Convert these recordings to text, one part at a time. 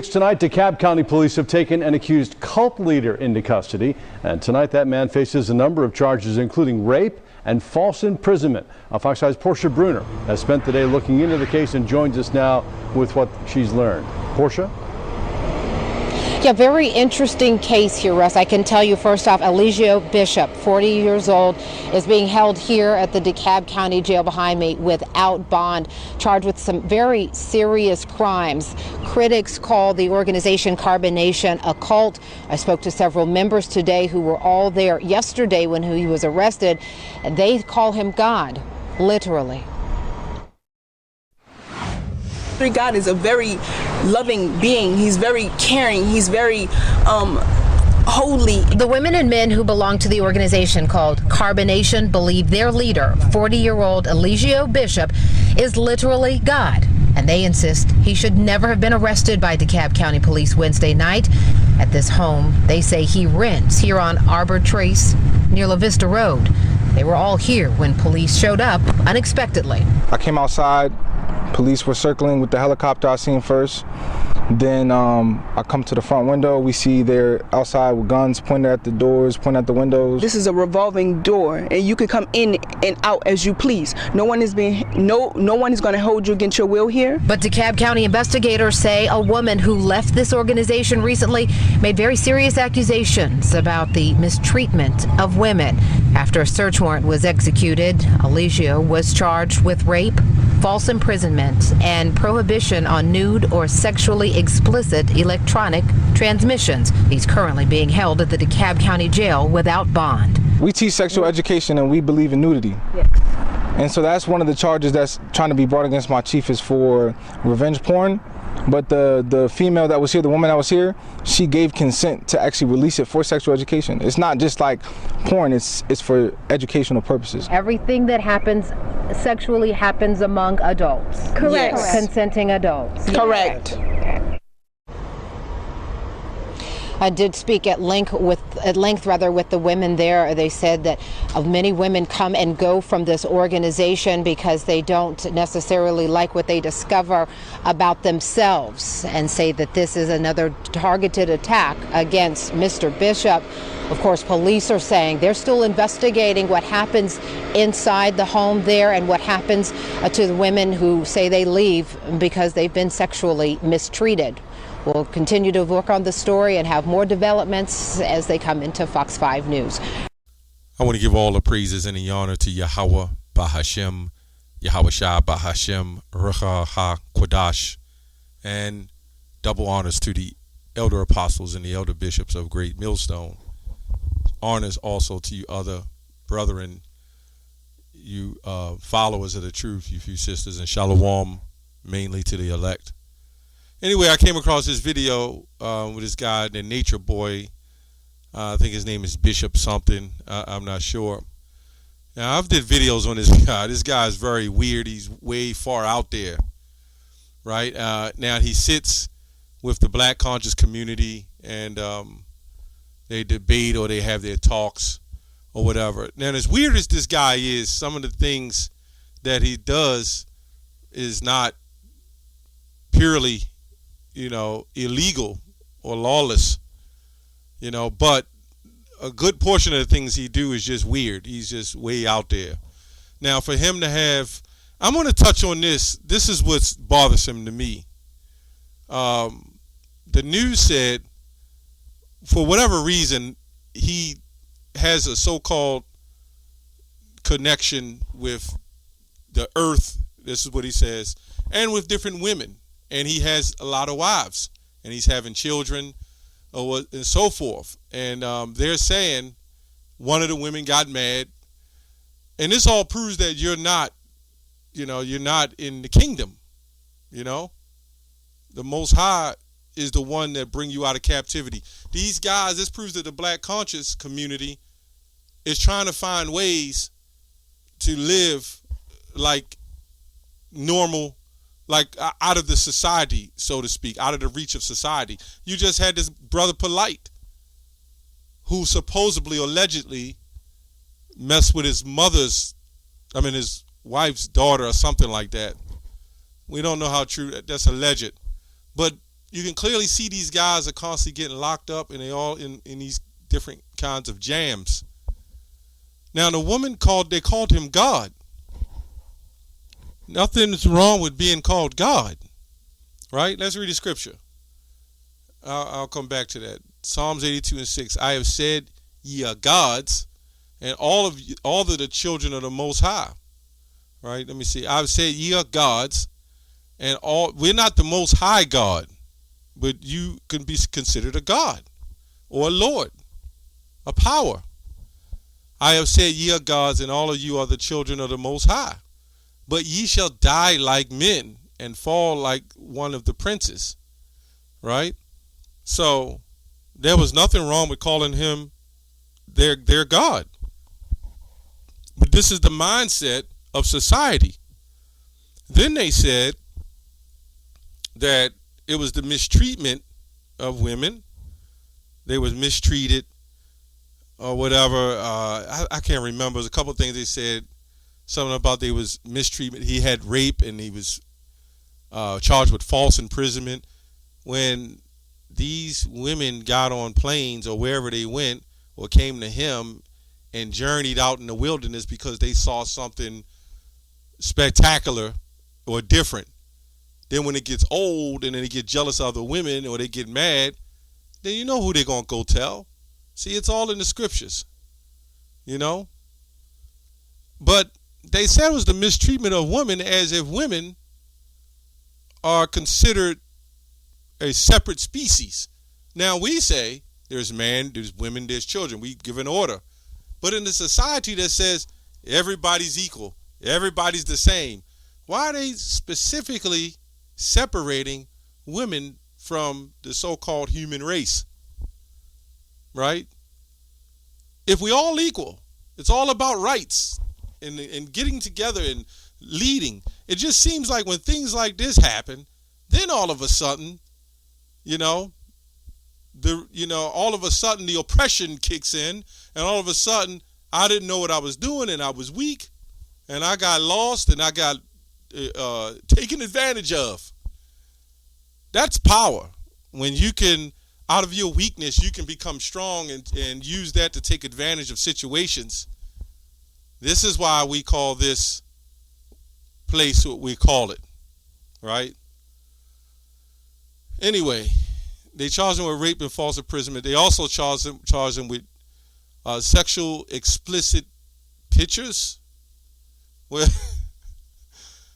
6 tonight, DeKalb County Police have taken an accused cult leader into custody. And tonight, that man faces a number of charges, including rape and false imprisonment. Fox 5's Portia Bruner has spent the day looking into the case and joins us now with what she's learned. Portia? Yeah, very interesting case here, Russ. I can tell you first off, Eligio Bishop, 40 years old, is being held here at the DeKalb County Jail behind me without bond, charged with some very serious crimes. Critics call the organization Carbonation a cult. I spoke to several members today who were all there yesterday when he was arrested, and they call him God, literally. God is a very loving being. He's very caring. He's very holy. The women and men who belong to the organization called Carbonation believe their leader, 40-year-old Eligio Bishop, is literally God. And they insist he should never have been arrested by DeKalb County Police Wednesday night at this home they say he rents here on Arbor Trace near La Vista Road. They were all here when police showed up unexpectedly. I came outside. Police were circling with the helicopter I seen first. Then I come to the front window. We see they're outside with guns pointed at the doors, pointing at the windows. This is a revolving door, and you can come in and out as you please. No one is going to hold you against your will here. But DeKalb County investigators say a woman who left this organization recently made very serious accusations about the mistreatment of women. After a search warrant was executed, Eligio was charged with rape, false imprisonment, and prohibition on nude or sexually explicit electronic transmissions. He's currently being held at the DeKalb County Jail without bond. We teach sexual education and we believe in nudity. Yes. And so that's one of the charges that's trying to be brought against my chief is for revenge porn. But the female that was here, the woman that was here, she gave consent to actually release it for sexual education. It's not just like porn, it's for educational purposes. Everything that happens sexually happens among adults. Correct. Yes. Consenting adults. Correct. I did speak at length with the women there. They said that many women come and go from this organization because they don't necessarily like what they discover about themselves, and say that this is another targeted attack against Mr. Bishop. Of course, police are saying they're still investigating what happens inside the home there and what happens to the women who say they leave because they've been sexually mistreated. We'll continue to work on the story and have more developments as they come into Fox 5 News. I want to give all the praises and the honor to Yahweh Bahashem, Yahweh Shah Bahashem, Rucha HaKodash, and double honors to the elder apostles and the elder bishops of Great Millstone. Honors also to you other brethren, you followers of the truth, you few sisters, and shalom mainly to the elect. Anyway, I came across this video with this guy, the Nature Boy. I think his name is Bishop something. I'm not sure. Now, I've did videos on this guy. This guy is very weird. He's way far out there, right? Now, he sits with the black conscious community, and they debate or they have their talks or whatever. Now, as weird as this guy is, some of the things that he does is not purely illegal or lawless, but a good portion of the things he do is just weird. He's just way out there. Now, for him to have, I'm going to touch on this. This is what's bothersome to me. The news said, for whatever reason, he has a so-called connection with the earth, this is what he says, and with different women. And he has a lot of wives, and he's having children, and so forth. And they're saying one of the women got mad, and this all proves that you're not in the kingdom. The Most High is the one that bring you out of captivity. These guys, this proves that the black conscious community is trying to find ways to live like normal, like out of the society, so to speak, out of the reach of society. You just had this brother Polite who supposedly, allegedly, messed with his wife's daughter or something like that. We don't know how true, that's alleged. But you can clearly see these guys are constantly getting locked up, and they all in these different kinds of jams. Now the woman they called him God. Nothing's wrong with being called God, right? Let's read the scripture. I'll come back to that. Psalms 82:6. I have said, ye are gods, and all of the children of the Most High. Right? Let me see. I've said, ye are gods, and we're not the Most High God, but you can be considered a God or a Lord, a power. I have said, ye are gods, and all of you are the children of the Most High. But ye shall die like men and fall like one of the princes. Right? So there was nothing wrong with calling him their God. But this is the mindset of society. Then they said that it was the mistreatment of women. They was mistreated or whatever. I can't remember. There's a couple of things they said. Something about they was mistreatment. He had rape and he was charged with false imprisonment. When these women got on planes or wherever they went or came to him and journeyed out in the wilderness because they saw something spectacular or different, then when it gets old and then they get jealous of the women or they get mad, then you know who they're going to go tell. See, it's all in the scriptures, you know. But they said it was the mistreatment of women, as if women are considered a separate species. Now we say there's man, there's women, there's children. We give an order. But in a society that says everybody's equal, everybody's the same, why are they specifically separating women from the so-called human race? Right? If we all equal, it's all about rights and getting together and leading. It just seems like when things like this happen, then all of a sudden, all of a sudden the oppression kicks in, and all of a sudden I didn't know what I was doing, and I was weak, and I got lost, and I got taken advantage of. That's power. When you can, out of your weakness, you can become strong and use that to take advantage of situations. This is why we call this place what we call it, right? Anyway, they charged him with rape and false imprisonment. They also charged him with sexual explicit pictures. Well,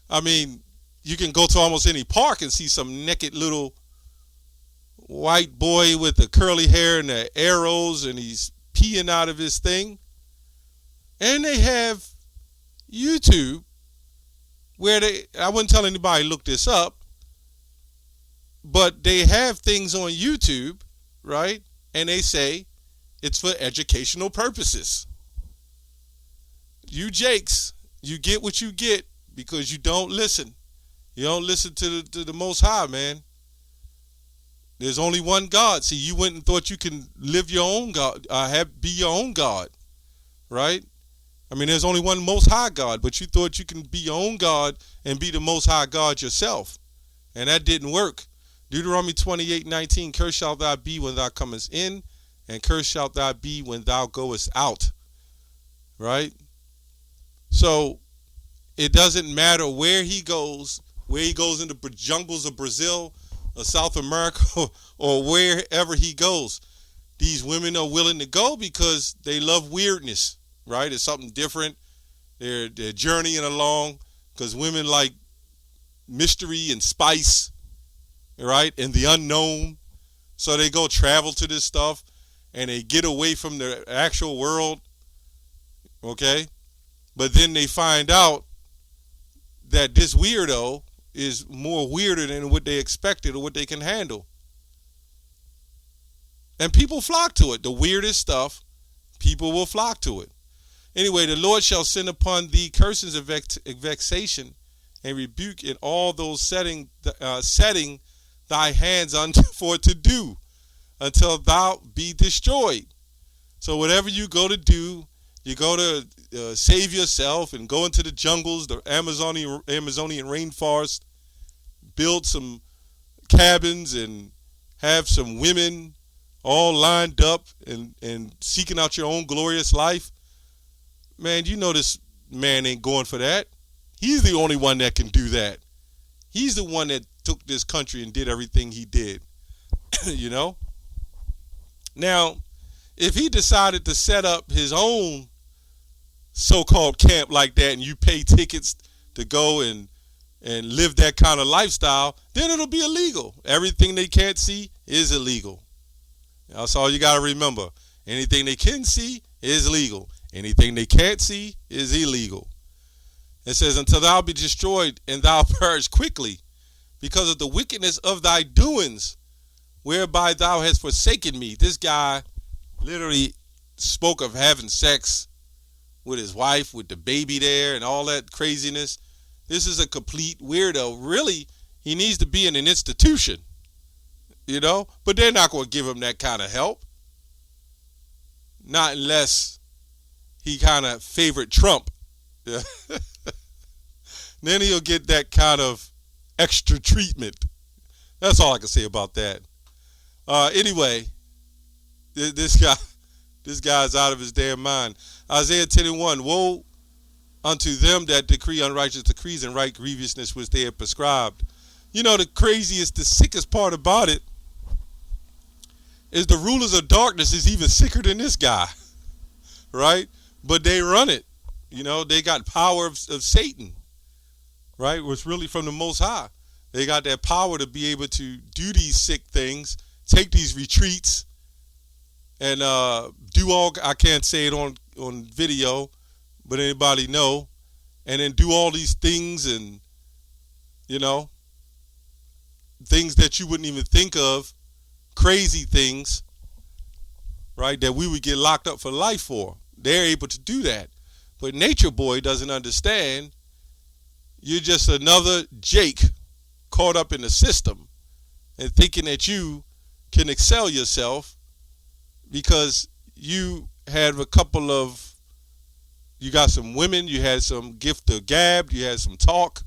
I mean, you can go to almost any park and see some naked little white boy with the curly hair and the arrows, and he's peeing out of his thing. And they have YouTube where I wouldn't tell anybody to look this up, but they have things on YouTube, right? And they say it's for educational purposes. You Jakes, you get what you get because you don't listen. You don't listen to the Most High, man. There's only one God. See, you went and thought you can live your own God, be your own God, right? I mean, there's only one Most High God, but you thought you can be your own God and be the Most High God yourself. And that didn't work. Deuteronomy 28:19, cursed shalt thou be when thou comest in, and cursed shalt thou be when thou goest out. Right? So it doesn't matter where he goes in the jungles of Brazil or South America or wherever he goes. These women are willing to go because they love weirdness. Right? It's something different. They're journeying along because women like mystery and spice, right? And the unknown. So they go travel to this stuff and they get away from the actual world. Okay? But then they find out that this weirdo is more weirder than what they expected or what they can handle. And people flock to it. The weirdest stuff, people will flock to it. Anyway, the Lord shall send upon thee curses of vexation and rebuke in all those setting thy hands unto for to do until thou be destroyed. So whatever you go to do, you go to save yourself and go into the jungles, the Amazonian rainforest, build some cabins and have some women all lined up and seeking out your own glorious life, man, you know this man ain't going for that. He's the only one that can do that. He's the one that took this country and did everything he did, you know? Now, if he decided to set up his own so-called camp like that and you pay tickets to go and live that kind of lifestyle, then it'll be illegal. Everything they can't see is illegal. That's all you got to remember. Anything they can see is legal. Anything they can't see is illegal. It says, until thou be destroyed and thou perish quickly because of the wickedness of thy doings, whereby thou hast forsaken me. This guy literally spoke of having sex with his wife, with the baby there and all that craziness. This is a complete weirdo. Really, he needs to be in an institution, you know, but they're not going to give him that kind of help. Not unless he kind of favored Trump. Then he'll get that kind of extra treatment. That's all I can say about that. Anyway, this guy's out of his damn mind. Isaiah 10:1, woe unto them that decree unrighteous decrees and right grievousness which they have prescribed. You know, the craziest, the sickest part about it is the rulers of darkness is even sicker than this guy, right? But they run it. You know, they got power of Satan, right? It's really from the Most High. They got that power to be able to do these sick things, take these retreats, and do all, I can't say it on video, but anybody know, and then do all these things and, you know, things that you wouldn't even think of, crazy things, right, that we would get locked up for life for. They're able to do that. But Nature Boy doesn't understand. You're just another Jake caught up in the system and thinking that you can excel yourself because you had a couple of, you got some women, you had some gift of gab, you had some talk.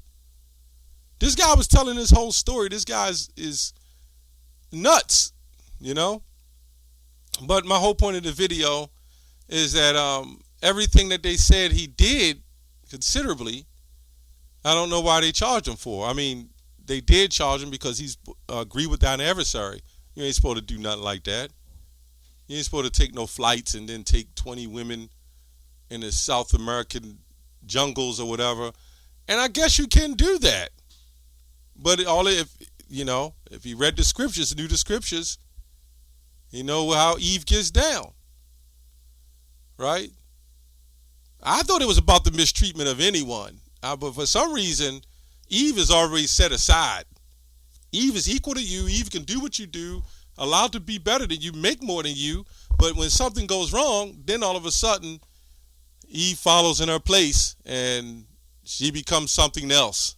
This guy was telling his whole story. This guy is nuts, you know? But my whole point of the video is that everything that they said he did considerably, I don't know why they charged him for. I mean, they did charge him because he's agreed with thine adversary. You ain't supposed to do nothing like that. You ain't supposed to take no flights and then take 20 women in the South American jungles or whatever. And I guess you can do that. But if you read the scriptures, knew the scriptures, you know how Eve gets down. Right? I thought it was about the mistreatment of anyone. But for some reason, Eve is already set aside. Eve is equal to you. Eve can do what you do, allowed to be better than you, make more than you. But when something goes wrong, then all of a sudden, Eve follows in her place and she becomes something else.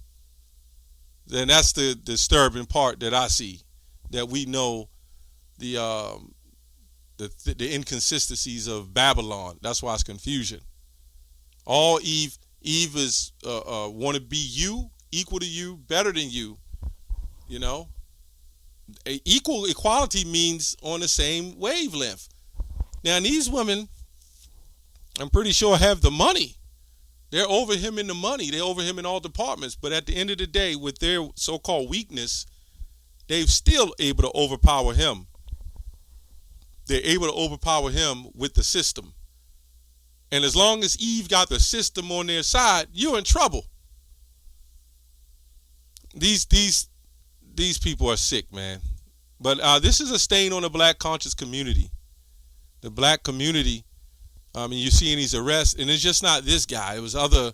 And that's the disturbing part that I see, that we know the inconsistencies of Babylon. That's why it's confusion. All Eve is want to be you, equal to you, better than you. You know, equality means on the same wavelength. Now these women, I'm pretty sure, have the money. They're over him in the money. They're over him in all departments. But at the end of the day, with their so-called weakness, they're still able to overpower him. They're able to overpower him with the system. And as long as Eve got the system on their side, you're in trouble. These people are sick, man. But this is a stain on the black conscious community. The black community. I mean, you're seeing these arrests, and it's just not this guy. It was other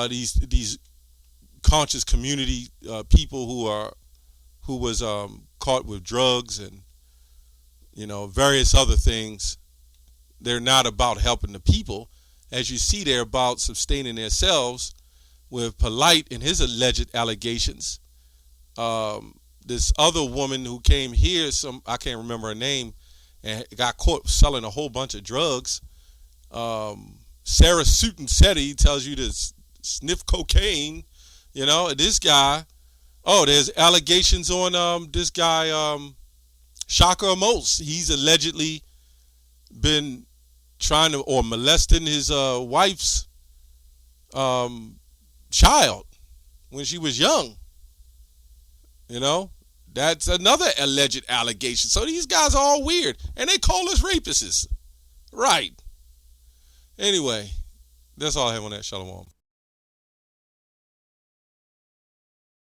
these conscious community people who was caught with drugs and, you know, various other things. They're not about helping the people. As you see, they're about sustaining themselves with Polite and his alleged allegations. This other woman who came here, I can't remember her name, and got caught selling a whole bunch of drugs. Sarah Sutin Setti tells you to sniff cocaine. You know, this guy Oh, there's allegations on this guy, Shaka Amos. He's allegedly been trying to or molesting his wife's child when she was young. You know, that's another alleged allegation. So these guys are all weird, and they call us rapists. Right. Anyway, that's all I have on that. Shalom.